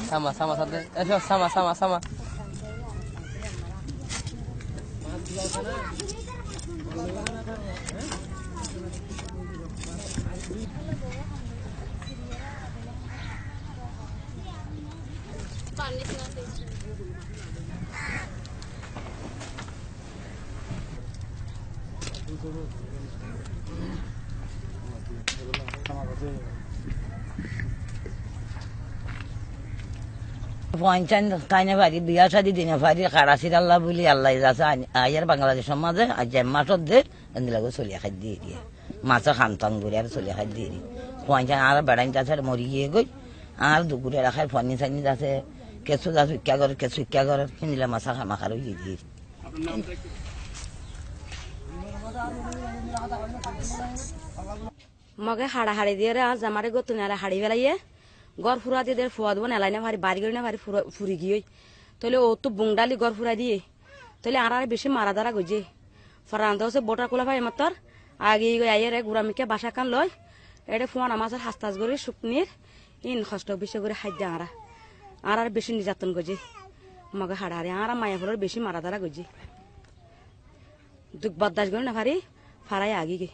সামা সামা সাথে এসো সামা সামা সামা পঞ্চান তাইনে পারি বিয়া শাদি দিনে পারি খারাসির আল্লাহ বলি আল্লাহ আছে আয়ার বাংলাদেশ সমাজে আর যে মাসত দে এগুলো চলিয়া খাই দিয়ে দিয়ে মাছ খামতাম করে আর চলিয়া খাই দিয়ে দিই পঞ্চান আর বেড়াইন আছে মরি গিয়ে গই আর দুপুরে রাখার ফনি চানি আছে কেঁচু গাছ ভিক্ষা করে কেঁচু ভিক্ষা করে কিনিলে মাছা খামাখার দিয়ে দিয়ে মগে হাড়ি দিয়ে আজ আমার গতুন হাড়ি ফেলাইয়ে গড় ফুরা দিয়ে ফুয়া দেবো নেলাই না ভারি বাড়ি করে না ভারি ফুরি গিয়ে তাহলে ও তো বুংডালি গড় ফুরা দিয়ে তাহলে আর বেশি মারা দাঁড়া গজে ফরান্ত হচ্ছে বোটার কোলা ভাই আমার আগে আইয়ের গুড়ামিকে বাসা কান লয় এটা ফুয়ান আমার হাস্তাস করে শুকনির ইন কষ্ট বেশি করে খাদ্য আর বেশি নির্যাতন গজে মগে হাড়ি আর মায়া ফলের বেশি মারা দাঁড়া গজে দুঃখ বরদাস করে না ভারি ফারাই আগে গে